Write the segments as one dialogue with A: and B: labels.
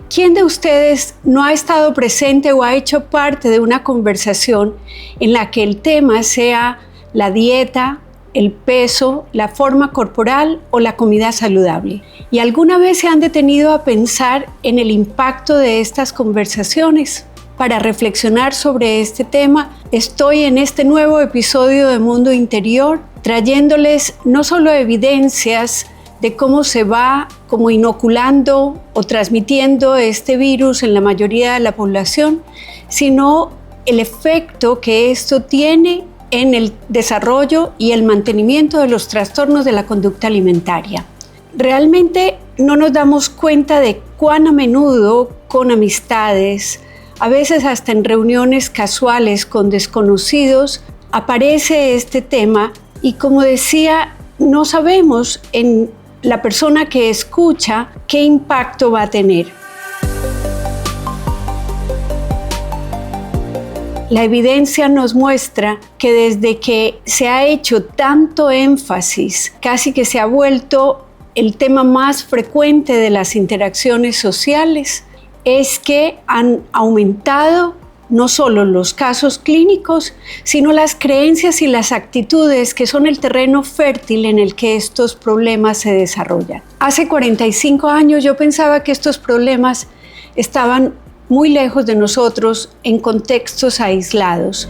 A: ¿Quién de ustedes no ha estado presente o ha hecho parte de una conversación en la que el tema sea la dieta, el peso, la forma corporal o la comida saludable? ¿Y alguna vez se han detenido a pensar en el impacto de estas conversaciones? Para reflexionar sobre este tema, estoy en este nuevo episodio de Mundo Interior trayéndoles no solo evidencias de cómo se va como inoculando o transmitiendo este virus en la mayoría de la población, sino el efecto que esto tiene en el desarrollo y el mantenimiento de los trastornos de la conducta alimentaria. Realmente no nos damos cuenta de cuán a menudo con amistades, a veces hasta en reuniones casuales con desconocidos, aparece este tema y, como decía, no sabemos en la persona que escucha qué impacto va a tener. La evidencia nos muestra que desde que se ha hecho tanto énfasis, casi que se ha vuelto el tema más frecuente de las interacciones sociales, es que han aumentado no solo los casos clínicos, sino las creencias y las actitudes que son el terreno fértil en el que estos problemas se desarrollan. Hace 45 años yo pensaba que estos problemas estaban muy lejos de nosotros, en contextos aislados.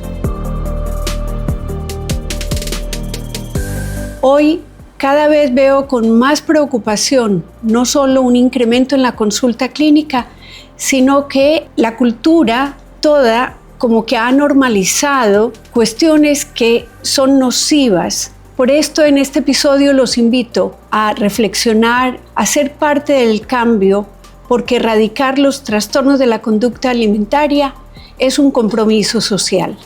A: Hoy cada vez veo con más preocupación no solo un incremento en la consulta clínica, sino que la cultura toda como que ha normalizado cuestiones que son nocivas. Por esto en este episodio los invito a reflexionar, a ser parte del cambio, porque erradicar los trastornos de la conducta alimentaria es un compromiso social.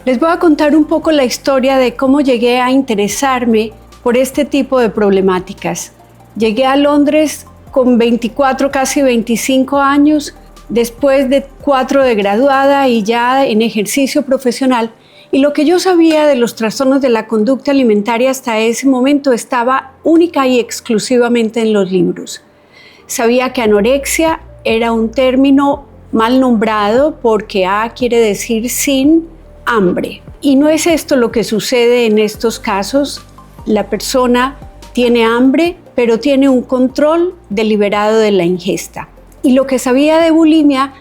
A: Les voy a contar un poco la historia de cómo llegué a interesarme por este tipo de problemáticas. Llegué a Londres con 24, casi 25 años, después de 4 de graduada y ya en ejercicio profesional, y lo que yo sabía de los trastornos de la conducta alimentaria hasta ese momento estaba única y exclusivamente en los libros. Sabía que anorexia era un término mal nombrado porque A quiere decir sin hambre. Y no es esto lo que sucede en estos casos. La persona tiene hambre, pero tiene un control deliberado de la ingesta. Y lo que sabía de bulimia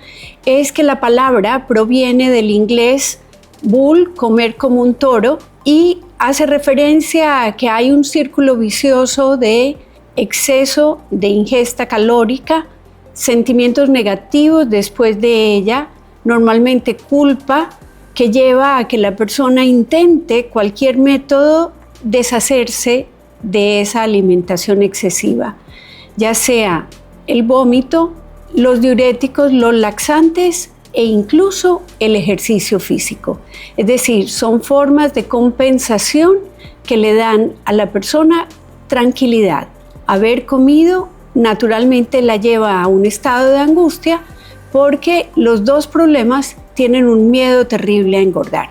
A: es que la palabra proviene del inglés bull, comer como un toro, y hace referencia a que hay un círculo vicioso de exceso de ingesta calórica, sentimientos negativos después de ella, normalmente culpa, que lleva a que la persona intente cualquier método deshacerse de esa alimentación excesiva, ya sea el vómito, los diuréticos, los laxantes e incluso el ejercicio físico. Es decir, son formas de compensación que le dan a la persona tranquilidad. Haber comido naturalmente la lleva a un estado de angustia porque los dos problemas tienen un miedo terrible a engordar.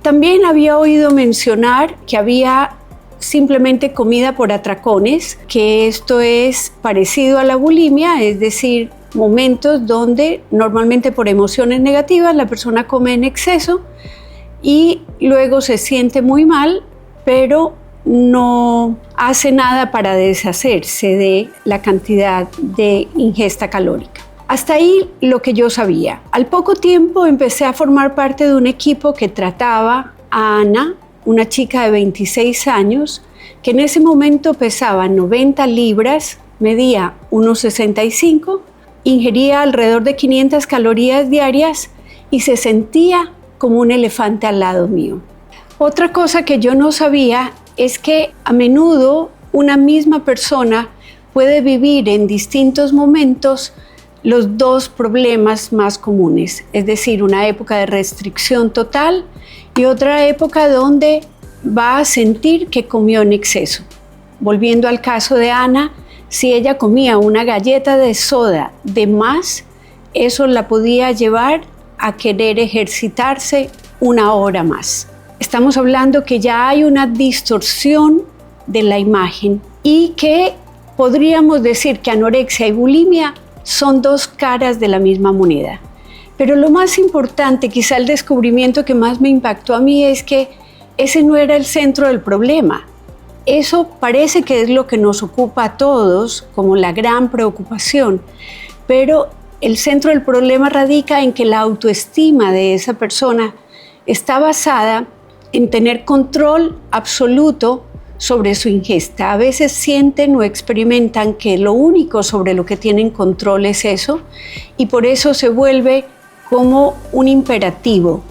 A: También había oído mencionar que había simplemente comida por atracones, que esto es parecido a la bulimia, es decir, momentos donde normalmente por emociones negativas la persona come en exceso y luego se siente muy mal, pero no hace nada para deshacerse de la cantidad de ingesta calórica. Hasta ahí lo que yo sabía. Al poco tiempo empecé a formar parte de un equipo que trataba a Ana, una chica de 26 años, que en ese momento pesaba 90 libras, medía 1,65, ingería alrededor de 500 calorías diarias y se sentía como un elefante al lado mío. Otra cosa que yo no sabía es que a menudo una misma persona puede vivir en distintos momentos los dos problemas más comunes, es decir, una época de restricción total y otra época donde va a sentir que comió en exceso. Volviendo al caso de Ana, si ella comía una galleta de soda de más, eso la podía llevar a querer ejercitarse 1 hora más. Estamos hablando que ya hay una distorsión de la imagen y que podríamos decir que anorexia y bulimia son dos caras de la misma moneda. Pero lo más importante, quizá el descubrimiento que más me impactó a mí, es que ese no era el centro del problema. Eso parece que es lo que nos ocupa a todos como la gran preocupación, pero el centro del problema radica en que la autoestima de esa persona está basada en tener control absoluto sobre su ingesta. A veces sienten o experimentan que lo único sobre lo que tienen control es eso, y por eso se vuelve como un imperativo.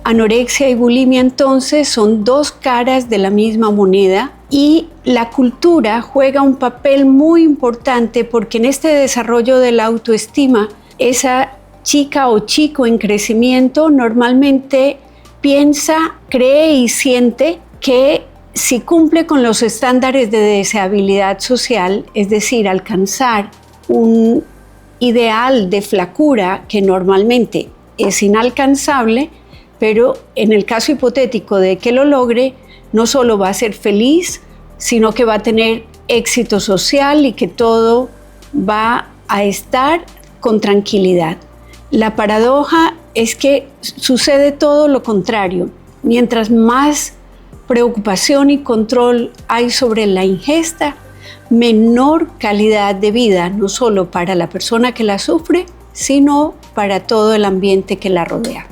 A: Anorexia y bulimia entonces son dos caras de la misma moneda, y la cultura juega un papel muy importante porque en este desarrollo de la autoestima, esa chica o chico en crecimiento normalmente piensa, cree y siente que si cumple con los estándares de deseabilidad social, es decir, alcanzar un ideal de flacura que normalmente es inalcanzable, pero en el caso hipotético de que lo logre, no solo va a ser feliz, sino que va a tener éxito social y que todo va a estar con tranquilidad. La paradoja es que sucede todo lo contrario. Mientras más preocupación y control hay sobre la ingesta, menor calidad de vida, no solo para la persona que la sufre, sino para todo el ambiente que la rodea.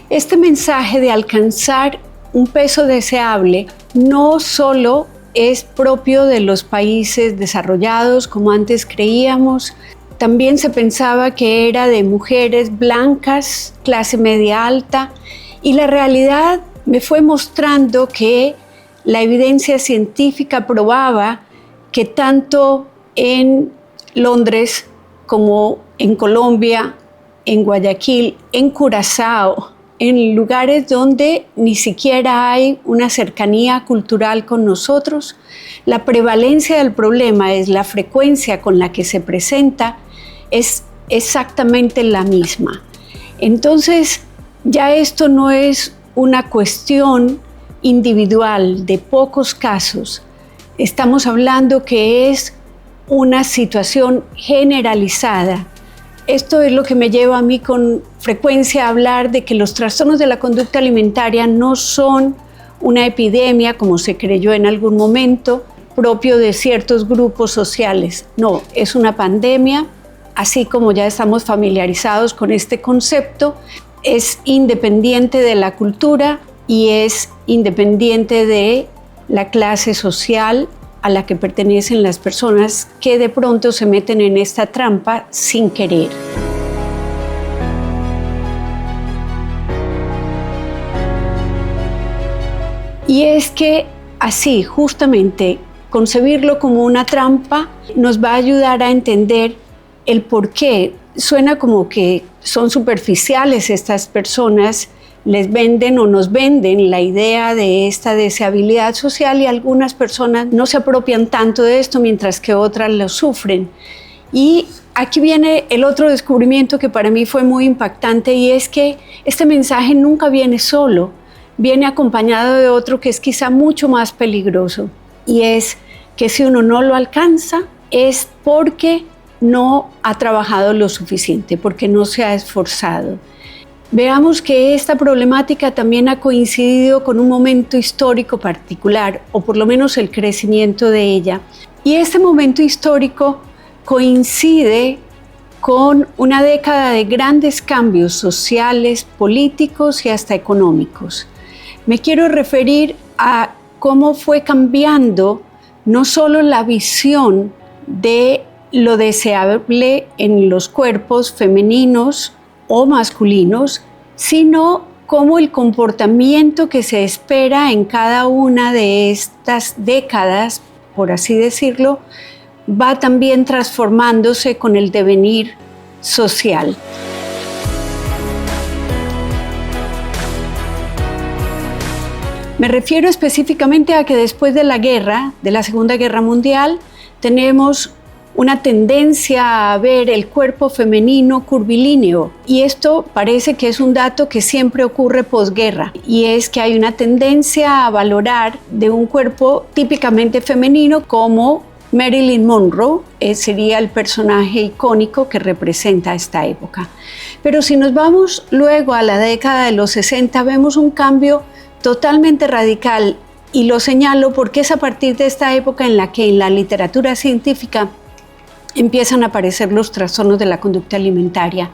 A: Este mensaje de alcanzar un peso deseable no solo es propio de los países desarrollados, como antes creíamos. También se pensaba que era de mujeres blancas, clase media alta, y la realidad me fue mostrando que la evidencia científica probaba que tanto en Londres como en Colombia, en Guayaquil, en Curazao, en lugares donde ni siquiera hay una cercanía cultural con nosotros, la prevalencia del problema es la frecuencia con la que se presenta, es exactamente la misma. Entonces, ya esto no es una cuestión individual de pocos casos. Estamos hablando que es una situación generalizada. Esto es lo que me lleva a mí con frecuencia a hablar de que los trastornos de la conducta alimentaria no son una epidemia, como se creyó en algún momento, propio de ciertos grupos sociales. No, es una pandemia, así como ya estamos familiarizados con este concepto, es independiente de la cultura y es independiente de la clase social a la que pertenecen las personas que de pronto se meten en esta trampa sin querer. Y es que así, justamente, concebirlo como una trampa nos va a ayudar a entender el por qué. Suena como que son superficiales estas personas, les venden o nos venden la idea de esta deseabilidad social y algunas personas no se apropian tanto de esto mientras que otras lo sufren. Y aquí viene el otro descubrimiento que para mí fue muy impactante, y es que este mensaje nunca viene solo, viene acompañado de otro que es quizá mucho más peligroso, y es que si uno no lo alcanza es porque no ha trabajado lo suficiente, porque no se ha esforzado. Veamos que esta problemática también ha coincidido con un momento histórico particular, o por lo menos el crecimiento de ella. Y este momento histórico coincide con una década de grandes cambios sociales, políticos y hasta económicos. Me quiero referir a cómo fue cambiando no solo la visión de lo deseable en los cuerpos femeninos o masculinos, sino cómo el comportamiento que se espera en cada una de estas décadas, por así decirlo, va también transformándose con el devenir social. Me refiero específicamente a que después de la guerra, de la Segunda Guerra Mundial, tenemos una tendencia a ver el cuerpo femenino curvilíneo, y esto parece que es un dato que siempre ocurre posguerra, y es que hay una tendencia a valorar de un cuerpo típicamente femenino como Marilyn Monroe sería el personaje icónico que representa esta época. Pero si nos vamos luego a la década de los 60, vemos un cambio totalmente radical, y lo señalo porque es a partir de esta época en la que en la literatura científica empiezan a aparecer los trastornos de la conducta alimentaria.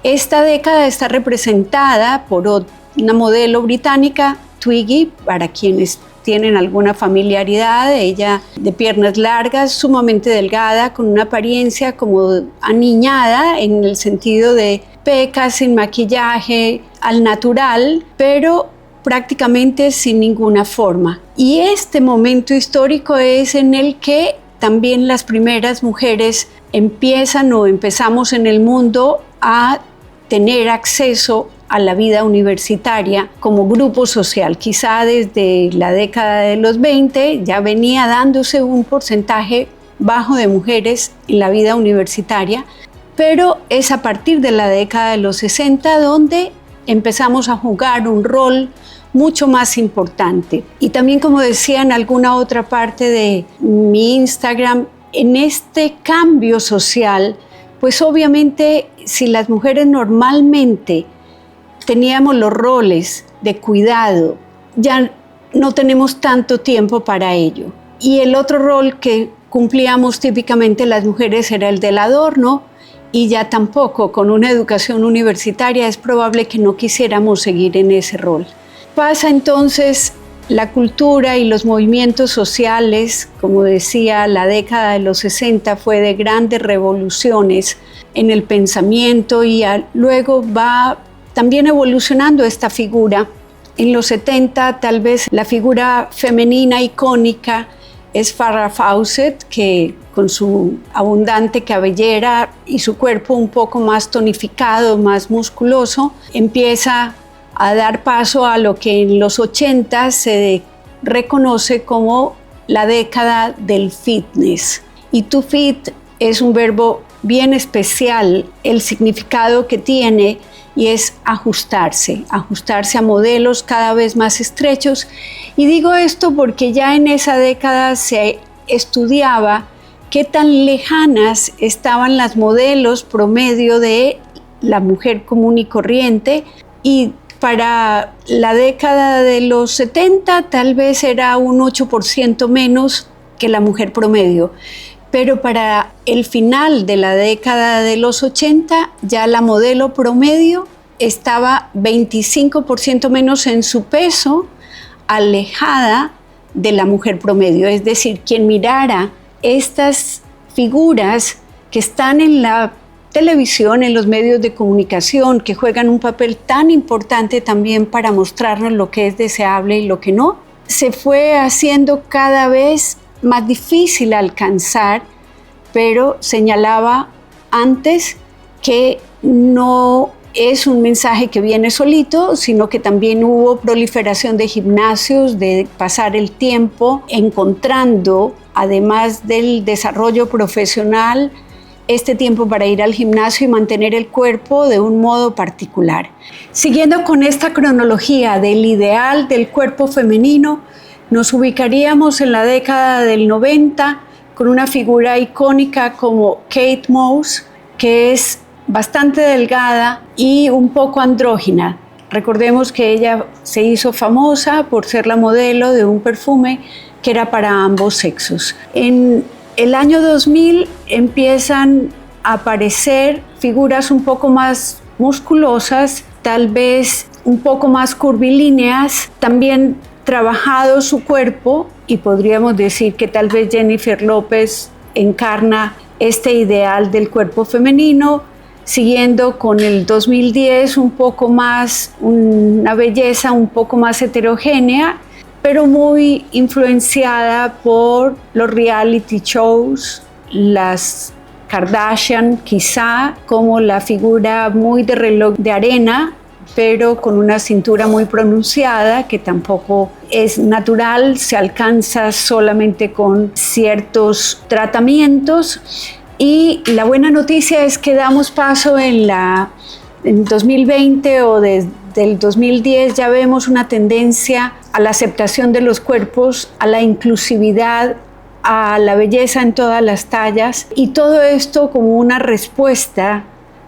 A: Esta década está representada por una modelo británica, Twiggy, para quienes tienen alguna familiaridad, ella de piernas largas, sumamente delgada, con una apariencia como aniñada en el sentido de pecas, sin maquillaje, al natural, pero prácticamente sin ninguna forma. Y este momento histórico es en el que también las primeras mujeres empezamos en el mundo a tener acceso a la vida universitaria como grupo social. Quizá desde la década de los 20 ya venía dándose un porcentaje bajo de mujeres en la vida universitaria, pero es a partir de la década de los 60 donde empezamos a jugar un rol mucho más importante. Y también, como decía en alguna otra parte de mi Instagram, en este cambio social, pues obviamente si las mujeres normalmente teníamos los roles de cuidado, ya no tenemos tanto tiempo para ello. Y el otro rol que cumplíamos típicamente las mujeres era el del adorno, y ya tampoco con una educación universitaria es probable que no quisiéramos seguir en ese rol. Pasa entonces la cultura y los movimientos sociales, como decía, la década de los 60 fue de grandes revoluciones en el pensamiento y luego va también evolucionando esta figura. En los 70 tal vez la figura femenina icónica es Farrah Fawcett, que con su abundante cabellera y su cuerpo un poco más tonificado, más musculoso, empieza a dar paso a lo que en los 80 se reconoce como la década del fitness. Y to fit es un verbo bien especial, el significado que tiene, y es ajustarse a modelos cada vez más estrechos. Y digo esto porque ya en esa década se estudiaba qué tan lejanas estaban las modelos promedio de la mujer común y corriente, y para la década de los 70 tal vez era un 8% menos que la mujer promedio, pero para el final de la década de los 80 ya la modelo promedio estaba 25% menos en su peso, alejada de la mujer promedio. Es decir, quien mirara estas figuras que están en la televisión, en los medios de comunicación, que juegan un papel tan importante también para mostrarnos lo que es deseable y lo que no, se fue haciendo cada vez más difícil alcanzar, pero señalaba antes que no es un mensaje que viene solito, sino que también hubo proliferación de gimnasios, de pasar el tiempo encontrando, además del desarrollo profesional, este tiempo para ir al gimnasio y mantener el cuerpo de un modo particular. Siguiendo con esta cronología del ideal del cuerpo femenino, nos ubicaríamos en la década del 90 con una figura icónica como Kate Moss, que es bastante delgada y un poco andrógina. Recordemos que ella se hizo famosa por ser la modelo de un perfume que era para ambos sexos. En el año 2000 empiezan a aparecer figuras un poco más musculosas, tal vez un poco más curvilíneas, también trabajado su cuerpo, y podríamos decir que tal vez Jennifer López encarna este ideal del cuerpo femenino, siguiendo con el 2010 un poco más, una belleza un poco más heterogénea, pero muy influenciada por los reality shows, las Kardashian quizá, como la figura muy de reloj de arena, pero con una cintura muy pronunciada, que tampoco es natural, se alcanza solamente con ciertos tratamientos. Y la buena noticia es que damos paso en 2020 o desde el 2010 ya vemos una tendencia a la aceptación de los cuerpos, a la inclusividad a la belleza en todas las tallas, y todo esto como una respuesta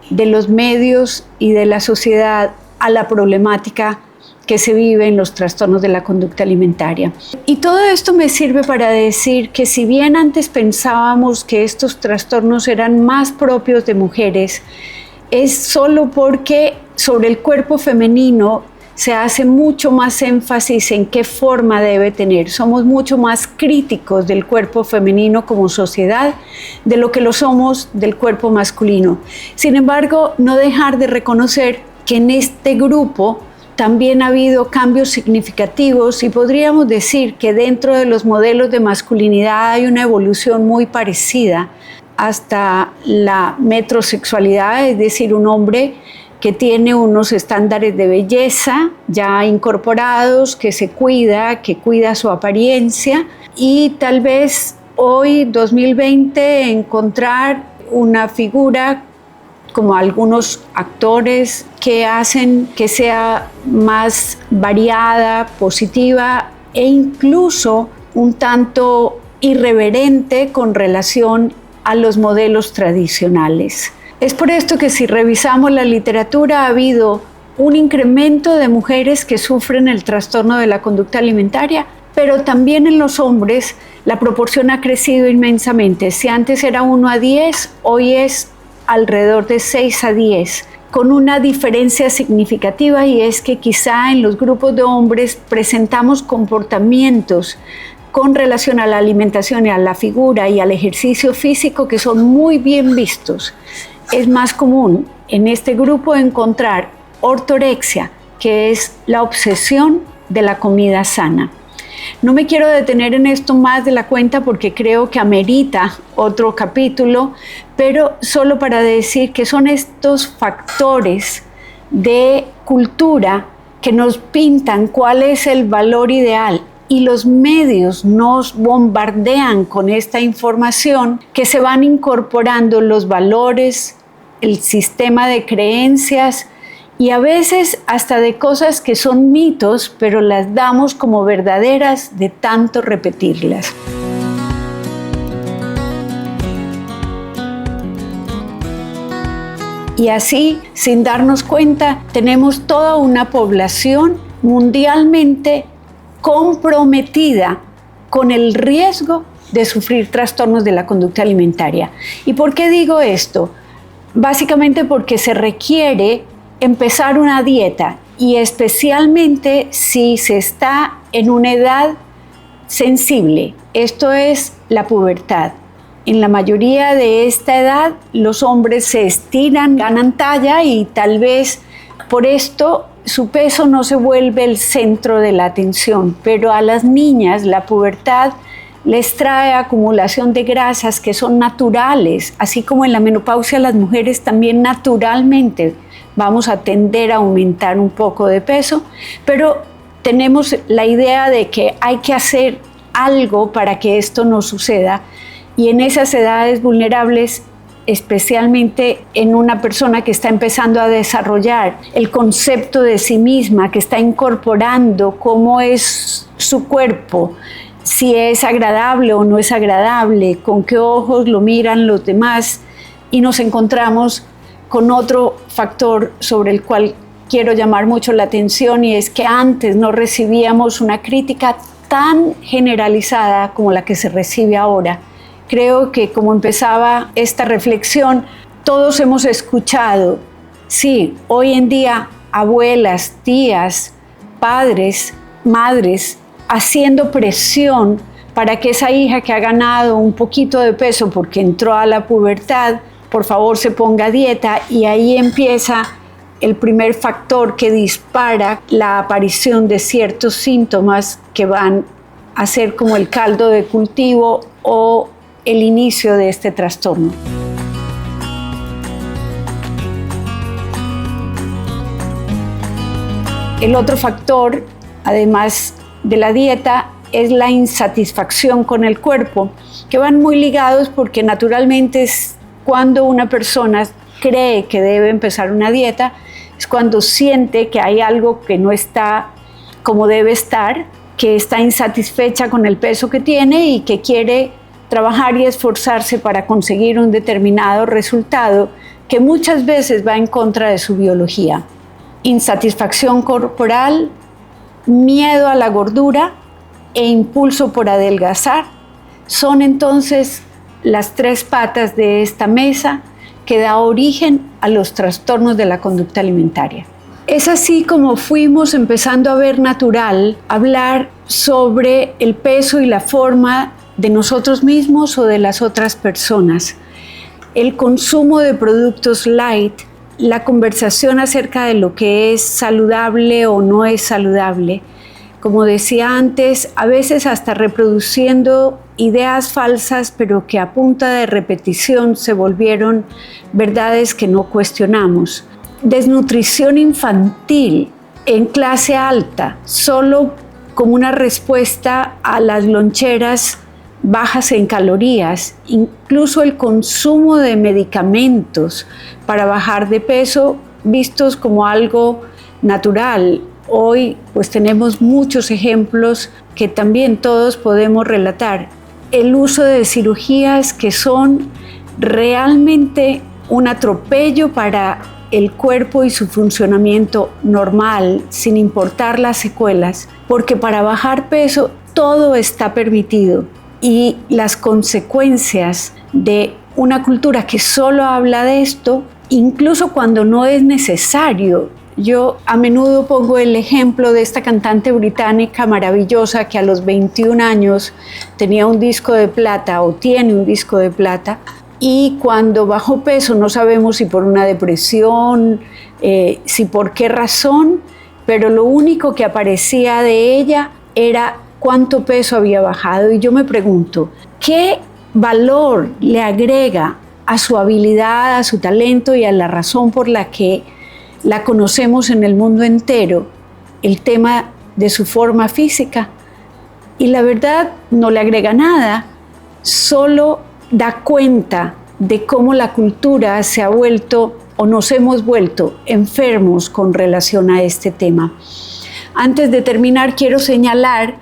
A: de los medios y de la sociedad a la problemática que se vive en los trastornos de la conducta alimentaria. Y todo esto me sirve para decir que si bien antes pensábamos que estos trastornos eran más propios de mujeres, es solo porque sobre el cuerpo femenino se hace mucho más énfasis en qué forma debe tener. Somos mucho más críticos del cuerpo femenino como sociedad de lo que lo somos del cuerpo masculino. Sin embargo, no dejar de reconocer que en este grupo también ha habido cambios significativos, y podríamos decir que dentro de los modelos de masculinidad hay una evolución muy parecida hasta la metrosexualidad, es decir, un hombre que tiene unos estándares de belleza ya incorporados, que se cuida, que cuida su apariencia, y tal vez hoy, 2020, encontrar una figura como algunos actores que hacen que sea más variada, positiva e incluso un tanto irreverente con relación a los modelos tradicionales. Es por esto que si revisamos la literatura ha habido un incremento de mujeres que sufren el trastorno de la conducta alimentaria, pero también en los hombres la proporción ha crecido inmensamente. Si antes era 1 a 10, hoy es alrededor de 6 a 10, con una diferencia significativa, y es que quizá en los grupos de hombres presentamos comportamientos con relación a la alimentación y a la figura y al ejercicio físico que son muy bien vistos. Es más común en este grupo encontrar ortorexia, que es la obsesión de la comida sana. No me quiero detener en esto más de la cuenta porque creo que amerita otro capítulo, pero solo para decir que son estos factores de cultura que nos pintan cuál es el valor ideal, y los medios nos bombardean con esta información, que se van incorporando los valores, el sistema de creencias y a veces hasta de cosas que son mitos, pero las damos como verdaderas de tanto repetirlas. Y así, sin darnos cuenta, tenemos toda una población mundialmente comprometida con el riesgo de sufrir trastornos de la conducta alimentaria. ¿Y por qué digo esto? Básicamente porque se requiere empezar una dieta, y especialmente si se está en una edad sensible. Esto es la pubertad. En la mayoría de esta edad los hombres se estiran, ganan talla, y tal vez por esto su peso no se vuelve el centro de la atención, pero a las niñas la pubertad les trae acumulación de grasas que son naturales, así como en la menopausia las mujeres también naturalmente vamos a tender a aumentar un poco de peso, pero tenemos la idea de que hay que hacer algo para que esto no suceda, y en esas edades vulnerables, especialmente en una persona que está empezando a desarrollar el concepto de sí misma, que está incorporando cómo es su cuerpo, si es agradable o no es agradable, con qué ojos lo miran los demás, y nos encontramos con otro factor sobre el cual quiero llamar mucho la atención, y es que antes no recibíamos una crítica tan generalizada como la que se recibe ahora. Creo que como empezaba esta reflexión, todos hemos escuchado, sí, hoy en día abuelas, tías, padres, madres, haciendo presión para que esa hija que ha ganado un poquito de peso porque entró a la pubertad, por favor se ponga a dieta, y ahí empieza el primer factor que dispara la aparición de ciertos síntomas que van a ser como el caldo de cultivo o el inicio de este trastorno. El otro factor, además de la dieta, es la insatisfacción con el cuerpo, que van muy ligados porque naturalmente es cuando una persona cree que debe empezar una dieta, es cuando siente que hay algo que no está como debe estar, que está insatisfecha con el peso que tiene y que quiere trabajar y esforzarse para conseguir un determinado resultado que muchas veces va en contra de su biología. Insatisfacción corporal, miedo a la gordura e impulso por adelgazar son entonces las tres patas de esta mesa que da origen a los trastornos de la conducta alimentaria. Es así como fuimos empezando a ver natural hablar sobre el peso y la forma de nosotros mismos o de las otras personas. El consumo de productos light, la conversación acerca de lo que es saludable o no es saludable. Como decía antes, a veces hasta reproduciendo ideas falsas, pero que a punta de repetición se volvieron verdades que no cuestionamos. Desnutrición infantil en clase alta, solo como una respuesta a las loncheras bajas en calorías, incluso el consumo de medicamentos para bajar de peso vistos como algo natural. Hoy pues tenemos muchos ejemplos que también todos podemos relatar. El uso de cirugías que son realmente un atropello para el cuerpo y su funcionamiento normal, sin importar las secuelas, porque para bajar peso todo está permitido y las consecuencias de una cultura que solo habla de esto, incluso cuando no es necesario. Yo a menudo pongo el ejemplo de esta cantante británica maravillosa que a los 21 años tenía un disco de plata o tiene un disco de plata y cuando bajó peso, no sabemos si por una depresión, si por qué razón, pero lo único que aparecía de ella era cuánto peso había bajado. Y yo me pregunto, ¿qué valor le agrega a su habilidad, a su talento y a la razón por la que la conocemos en el mundo entero, el tema de su forma física? Y la verdad no le agrega nada, solo da cuenta de cómo la cultura se ha vuelto o nos hemos vuelto enfermos con relación a este tema. Antes de terminar, quiero señalar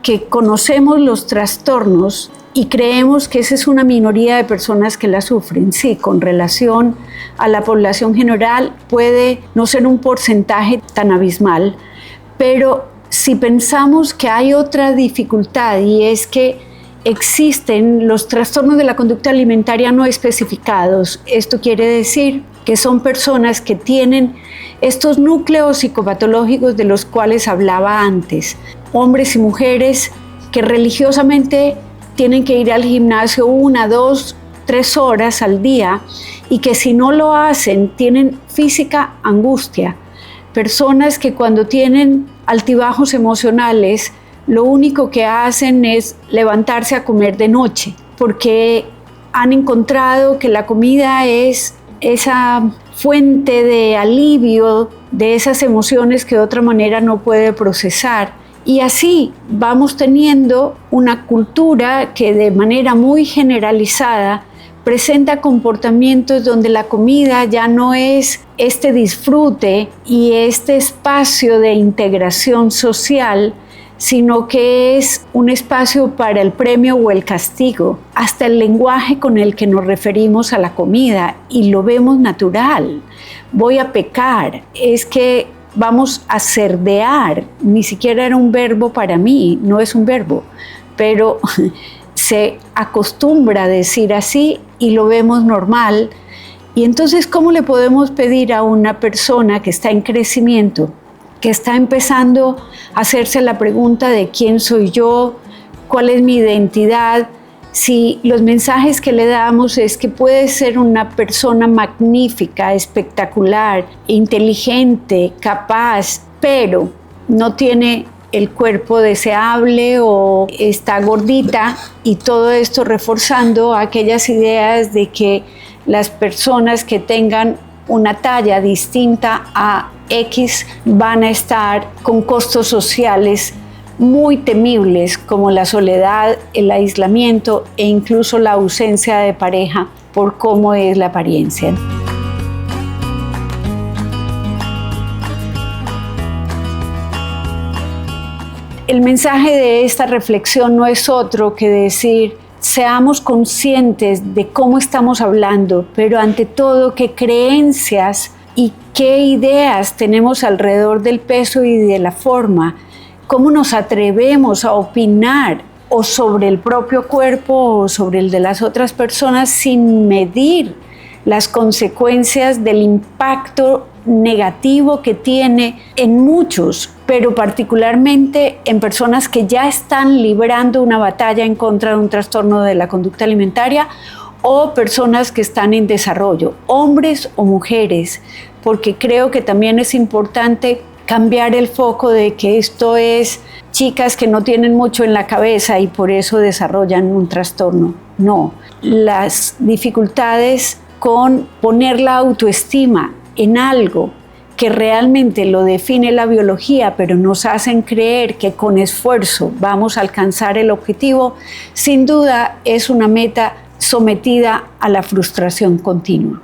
A: que conocemos los trastornos y creemos que esa es una minoría de personas que la sufren. Sí, con relación a la población general puede no ser un porcentaje tan abismal, pero si pensamos que hay otra dificultad y es que existen los trastornos de la conducta alimentaria no especificados, esto quiere decir que son personas que tienen estos núcleos psicopatológicos de los cuales hablaba antes, hombres y mujeres que religiosamente tienen que ir al gimnasio 1, 2, 3 horas al día y que si no lo hacen tienen física angustia. Personas que cuando tienen altibajos emocionales lo único que hacen es levantarse a comer de noche porque han encontrado que la comida es esa fuente de alivio de esas emociones que de otra manera no puede procesar. Y así vamos teniendo una cultura que de manera muy generalizada presenta comportamientos donde la comida ya no es este disfrute y este espacio de integración social, sino que es un espacio para el premio o el castigo, hasta el lenguaje con el que nos referimos a la comida y lo vemos natural. Voy a pecar, es que vamos a cerdear, ni siquiera era un verbo para mí, no es un verbo, pero se acostumbra a decir así y lo vemos normal. Y entonces, ¿cómo le podemos pedir a una persona que está en crecimiento, que está empezando a hacerse la pregunta de quién soy yo, cuál es mi identidad, si los mensajes que le damos es que puede ser una persona magnífica, espectacular, inteligente, capaz, pero no tiene el cuerpo deseable o está gordita, y todo esto reforzando aquellas ideas de que las personas que tengan una talla distinta a X van a estar con costos sociales muy temibles como la soledad, el aislamiento e incluso la ausencia de pareja por cómo es la apariencia. El mensaje de esta reflexión no es otro que decir seamos conscientes de cómo estamos hablando, pero ante todo qué creencias y qué ideas tenemos alrededor del peso y de la forma, cómo nos atrevemos a opinar o sobre el propio cuerpo o sobre el de las otras personas sin medir las consecuencias del impacto negativo que tiene en muchos, pero particularmente en personas que ya están librando una batalla en contra de un trastorno de la conducta alimentaria o personas que están en desarrollo, hombres o mujeres, porque creo que también es importante cambiar el foco de que esto es chicas que no tienen mucho en la cabeza y por eso desarrollan un trastorno. No, las dificultades con poner la autoestima en algo que realmente lo define la biología, pero nos hacen creer que con esfuerzo vamos a alcanzar el objetivo, sin duda es una meta sometida a la frustración continua.